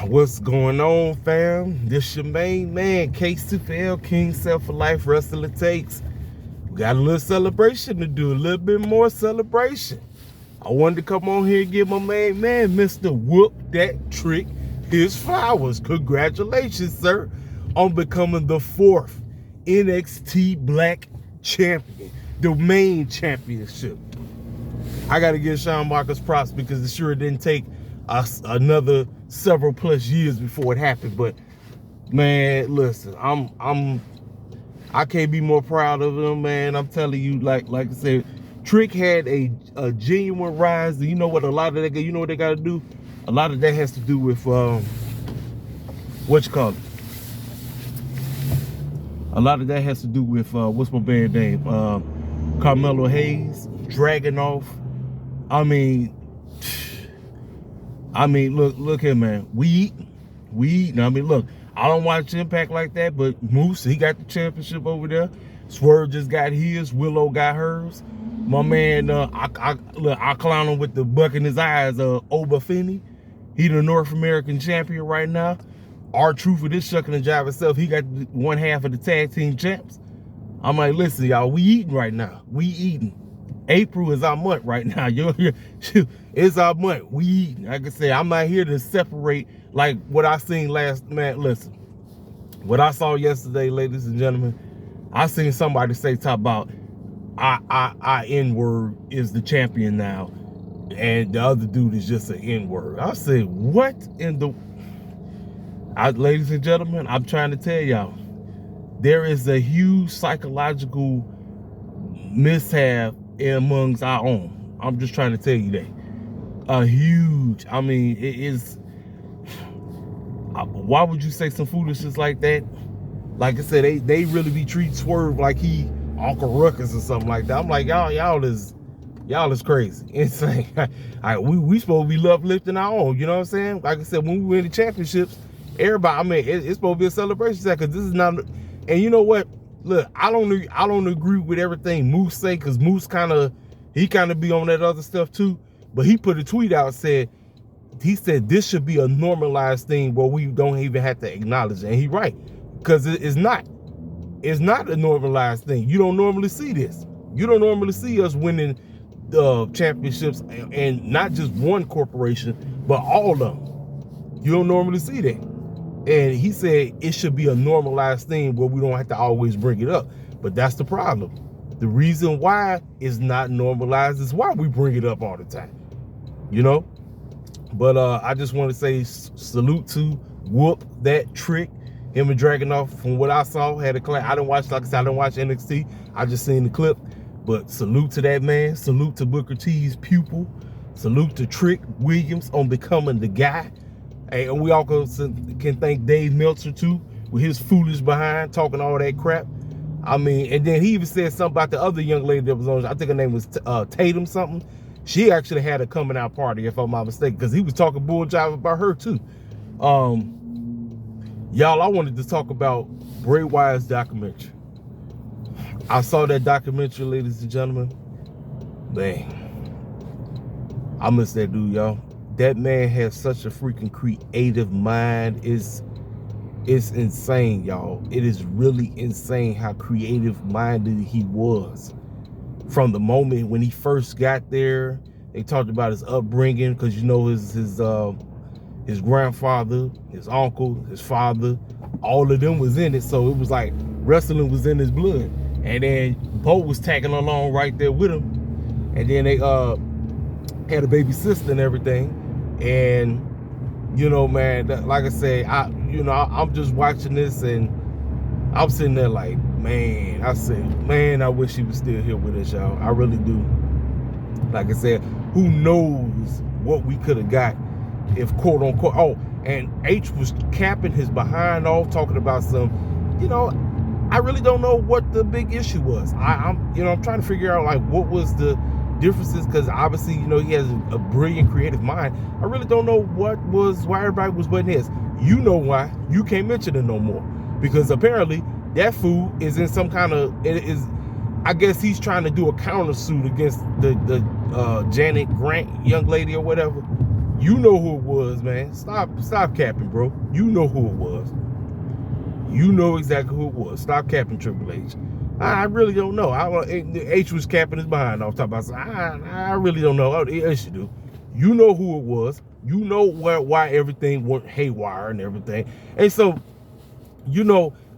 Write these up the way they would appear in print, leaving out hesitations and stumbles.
What's going on, fam? This your main man, K2FL, King Self for Life Wrestling Takes. We got a little celebration to do, a little bit more celebration. I wanted to come on here and give my main man, Mr. Whoop That Trick, his flowers. Congratulations, sir, on becoming the 4th NXT Black Champion, the main championship. I got to give Shawn Michaels props because it sure didn't take us another several plus years before it happened. But man, listen, I can't be more proud of him, man. I'm telling you, like I said, Trick had a genuine rise. You know what? A lot of that, you know what they got to do? A lot of that has to do with what you call it. A lot of that has to do with what's my band name? Carmelo Hayes, Dragunov. I mean, look here, man. We eat. I mean, look, I don't watch Impact like that, but Moose, he got the championship over there. Swerve just got his. Willow got hers. My man, I clown him with the buck in his eyes. Oba Finney, he the North American champion right now. R-Truth for this shucking and jive itself, he got one half of the tag team champs. I'm like, listen, y'all, we eating right now. We eating. April is our month right now. It's our month. We eating. Like I say, I'm not here to separate like what I seen last. Man, listen, what I saw yesterday, ladies and gentlemen, I seen somebody say talk about I N-word is the champion now, and the other dude is just an N-word. I said, what in the... ladies and gentlemen, I'm trying to tell y'all, there is a huge psychological mishap amongst our own. I'm just trying to tell you that. A huge, I mean, it is... Why would you say some foolishness like that? Like I said, they really be treating Swerve like he Uncle Ruckus or something like that. I'm like, y'all is crazy, insane. We supposed to be uplifting our own, you know what I'm saying? Like I said, when we win the championships, everybody, I mean, it's supposed to be a celebration because this is not. And you know what? Look, I don't agree with everything Moose say, because Moose kind of be on that other stuff too. But he put a tweet out, he said this should be a normalized thing where we don't even have to acknowledge it. And he right, because it's not a normalized thing. You don't normally see this. You don't normally see us winning the championships, and not just one corporation, but all of them. You don't normally see that. And he said it should be a normalized thing where we don't have to always bring it up. But that's the problem. The reason why it's not normalized is why we bring it up all the time. You know? But I just want to say salute to Whoop That Trick. Him and Dragunov, from what I saw, had a class. I didn't watch, like I said, I didn't watch NXT. I just seen the clip. But salute to that man. Salute to Booker T's pupil. Salute to Trick Williams on becoming the guy. Hey, and we also can thank Dave Meltzer too, with his foolish behind talking all that crap. I mean, and then he even said something about the other young lady that was on, I think her name was Tatum something. She actually had a coming out party, if I'm not mistaken, because he was talking bull jive about her too. Y'all, I wanted to talk about Bray Wyatt's documentary. I saw that documentary, ladies and gentlemen. Man, I miss that dude, y'all. That man has such a freaking creative mind. It's insane, y'all. It is really insane how creative minded he was. From the moment when he first got there, they talked about his upbringing, because you know his grandfather, his uncle, his father, all of them was in it. So it was like wrestling was in his blood. And then Bo was tagging along right there with him. And then they had a baby sister and everything. And you know, man, like I say, I'm just watching this and I'm sitting there like, man, I said, man, I wish he was still here with us, y'all. I really do. Like I said, who knows what we could have got if quote unquote, oh, and H was capping his behind off, talking about some, you know, I really don't know what the big issue was. I'm trying to figure out like what was the differences, because obviously, you know, he has a brilliant creative mind. I really don't know why everybody was butting his. You know why? You can't mention it no more, because apparently that fool is in some kind of, I guess he's trying to do a countersuit against the Janet Grant young lady or whatever. You know who it was, man. Stop capping, bro. You know who it was. You know exactly who it was. Stop capping, Triple H. I really don't know. H was capping his behind off. Talking about, I really don't know. Yes, you do. You know who it was. You know why everything went haywire and everything. And so,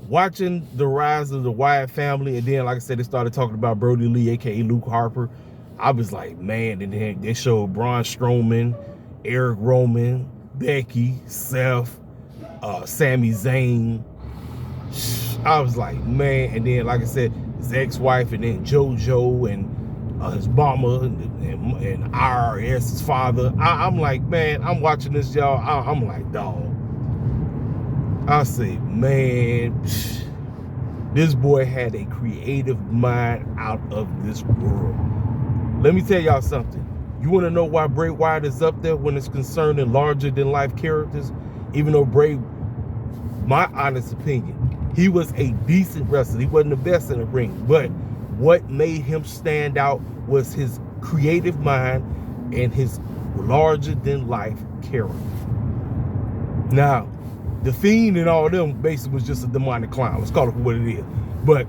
watching the rise of the Wyatt family, and then, like I said, they started talking about Brody Lee, aka Luke Harper. I was like, man. And then they showed Braun Strowman, Eric Roman, Becky, Seth, Sami Zayn. I was like, man. And then, like I said, his ex-wife, and then JoJo, and his mama, and IRS, his father. I'm like, man, I'm watching this, y'all. I'm like, dog. I say, man, this boy had a creative mind out of this world. Let me tell y'all something. You want to know why Bray Wyatt is up there when it's concerning larger-than-life characters? Even though Bray, my honest opinion, he was a decent wrestler. He wasn't the best in the ring. But what made him stand out was his creative mind and his larger-than-life character. Now, The Fiend and all them basically was just a demonic clown. Let's call it for what it is. But,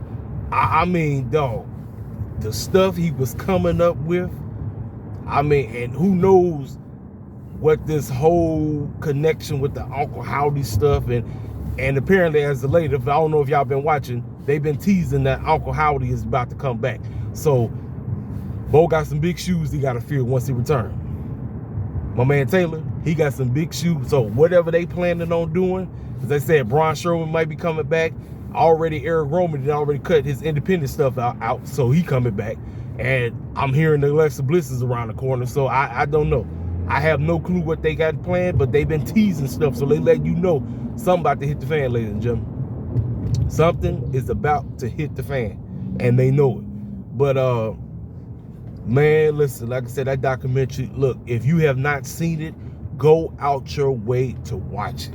I mean, dog, the stuff he was coming up with, I mean, and who knows what this whole connection with the Uncle Howdy stuff, and apparently as the later, I don't know if y'all been watching, they've been teasing that Uncle Howdy is about to come back. So, Bo got some big shoes he got to fill once he returns. My man Taylor, he got some big shoes. So whatever they planning on doing, as they said, Braun Strowman might be coming back. Already Eric Roman had already cut his independent stuff out, so he coming back. And I'm hearing the Alexa Bliss is around the corner, so I don't know. I have no clue what they got planned, but they've been teasing stuff, so they let you know something about to hit the fan, ladies and gentlemen. Something is about to hit the fan, and they know it. But man, listen, like I said, that documentary, look, if you have not seen it, go out your way to watch it.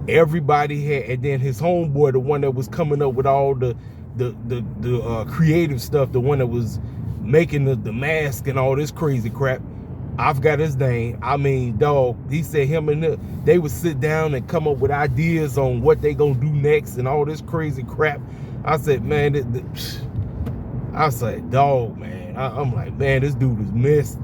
Everybody had, and then his homeboy, the one that was coming up with all the creative stuff, the one that was making the mask and all this crazy crap, I forgot his name. I mean, dog, he said him and they would sit down and come up with ideas on what they gonna do next and all this crazy crap. I said, man, I said, dog, man. I'm like, man, this dude is missed.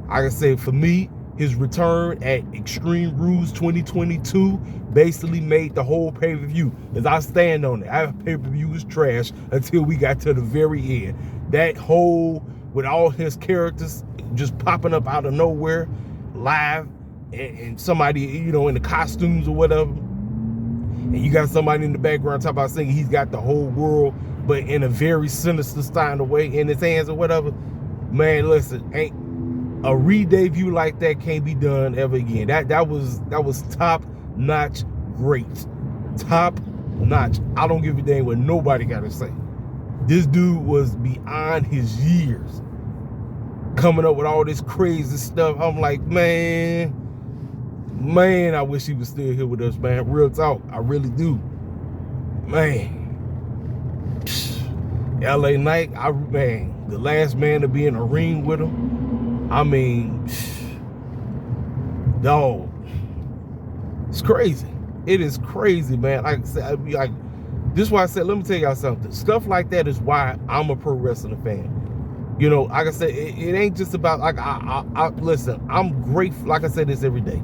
Like I said, for me, his return at Extreme Rules 2022 basically made the whole pay-per-view. As I stand on it, our pay-per-view was trash until we got to the very end. That whole, with all his characters just popping up out of nowhere, live, and somebody, in the costumes or whatever, and you got somebody in the background talking about singing he's got the whole world, but in a very sinister style of way in his hands or whatever. Man, listen, ain't a re-debut like that can't be done ever again. That was top notch great. Top notch. I don't give a damn what nobody gotta say. This dude was beyond his years coming up with all this crazy stuff. I'm like, man, I wish he was still here with us, man. Real talk, I really do. Man. LA Knight, man, the last man to be in a ring with him. I mean, dog, it's crazy. It is crazy, man. Like I said, this is why I said, let me tell y'all something. Stuff like that is why I'm a pro wrestling fan. Like I said, it ain't just about, like, listen, I'm grateful. Like I say this every day.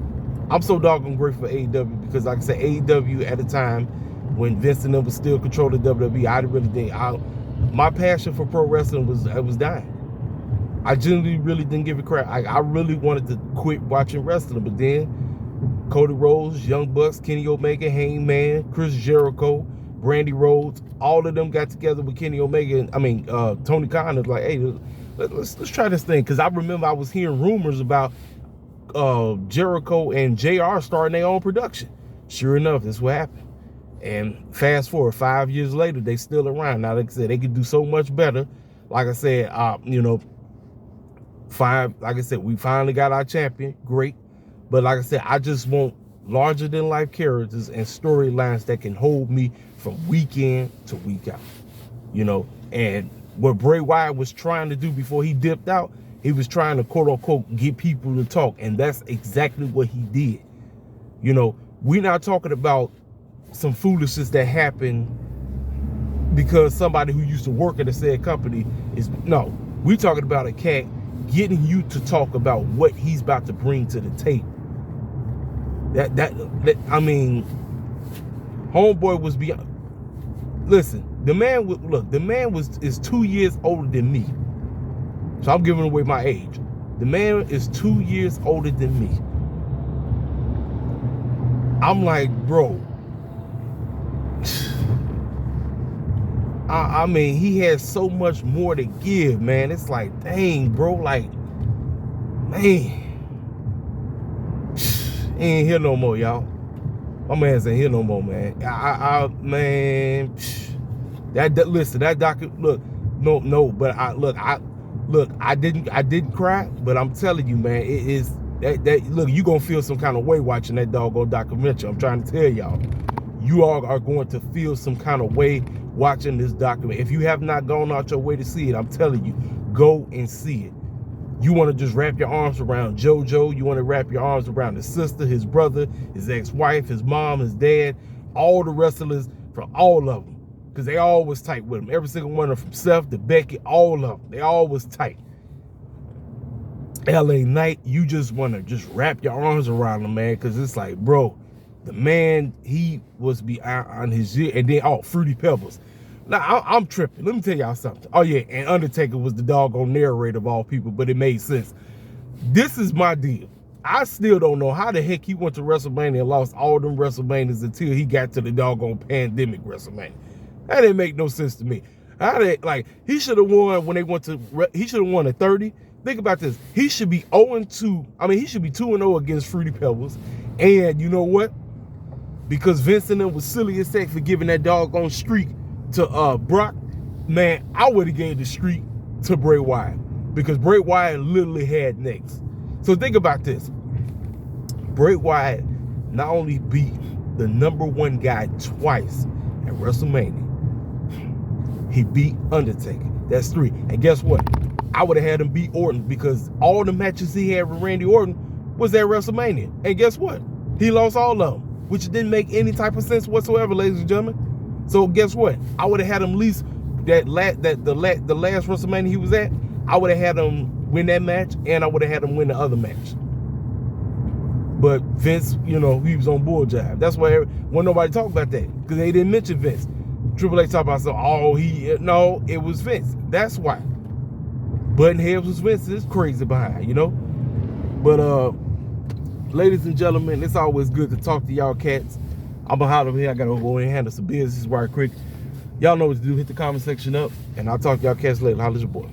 I'm so doggone grateful for AEW because, like I said, AEW at a time when Vince and them was still controlling WWE, I really think my passion for pro wrestling was dying. I genuinely really didn't give a crap. I really wanted to quit watching wrestling, but then Cody Rhodes, Young Bucks, Kenny Omega, Hangman, Chris Jericho, Brandy Rhodes, all of them got together with Kenny Omega and Tony Khan was like, hey, let's try this thing. Because I remember I was hearing rumors about Jericho and JR starting their own production. Sure enough, this is what happened. And fast forward 5 years later, they still around. Now, like I said, they could do so much better. Like I said, we finally got our champion. Great. But like I said, I just want larger than life characters and storylines that can hold me from week in to week out. And what Bray Wyatt was trying to do before he dipped out, He was trying to quote unquote get people to talk, and that's exactly what he did. You know, we're not talking about some foolishness that happened because somebody who used to work at a said company is, no, we're talking about a cat getting you to talk about what he's about to bring to the table. That I mean, homeboy was beyond. Listen, the man is 2 years older than me. So I'm giving away my age. The man is 2 years older than me. I'm like, bro. I mean, he has so much more to give, man. It's like, dang, bro. Like, man. He ain't here no more, y'all. My man's ain't here no more, man. Man. Listen, that look, no, but I didn't cry, but I'm telling you, man, it is that look, you gonna feel some kind of way watching that doggone documentary. I'm trying to tell y'all, you all are going to feel some kind of way watching this documentary. If you have not gone out your way to see it, I'm telling you, go and see it. You want to just wrap your arms around JoJo. You want to wrap your arms around his sister, his brother, his ex-wife, his mom, his dad, all the wrestlers, from all of them. Because they all was tight with him. Every single one of them, from Seth to Becky, all of them. They all was tight. LA Knight, you just want to just wrap your arms around him, man. Because it's like, bro, the man, he was beyond his year. And then, Fruity Pebbles. Now, I'm tripping. Let me tell y'all something. Oh, yeah, and Undertaker was the doggone narrator of all people, but it made sense. This is my deal. I still don't know how the heck he went to WrestleMania and lost all them WrestleManias until he got to the doggone pandemic WrestleMania. That didn't make no sense to me. He should have won when they went to, he should have won at 30. Think about this. He should be 0-2. I mean, he should be 2-0 against Fruity Pebbles. And you know what? Because Vince and them was silly as heck for giving that doggone streak to Brock, man, I would have gave the streak to Bray Wyatt, because Bray Wyatt literally had next. So think about this. Bray Wyatt not only beat the #1 guy twice at WrestleMania, he beat Undertaker. That's 3. And guess what? I would have had him beat Orton, because all the matches he had with Randy Orton was at WrestleMania. And guess what? He lost all of them, which didn't make any type of sense whatsoever, ladies and gentlemen. So guess what? I would have had him at least the last WrestleMania he was at, I would have had him win that match, and I would have had him win the other match. But Vince, you know, he was on bull jive. That's why when nobody talked about that, because they didn't mention Vince. Triple H talked about no, it was Vince. That's why. Button heads was Vince. It's crazy behind, you know. But ladies and gentlemen, it's always good to talk to y'all cats. I'm gonna holler here. I gotta go and handle some business right quick. Y'all know what to do. Hit the comment section up, and I'll talk to y'all cats later. Holla at your boy.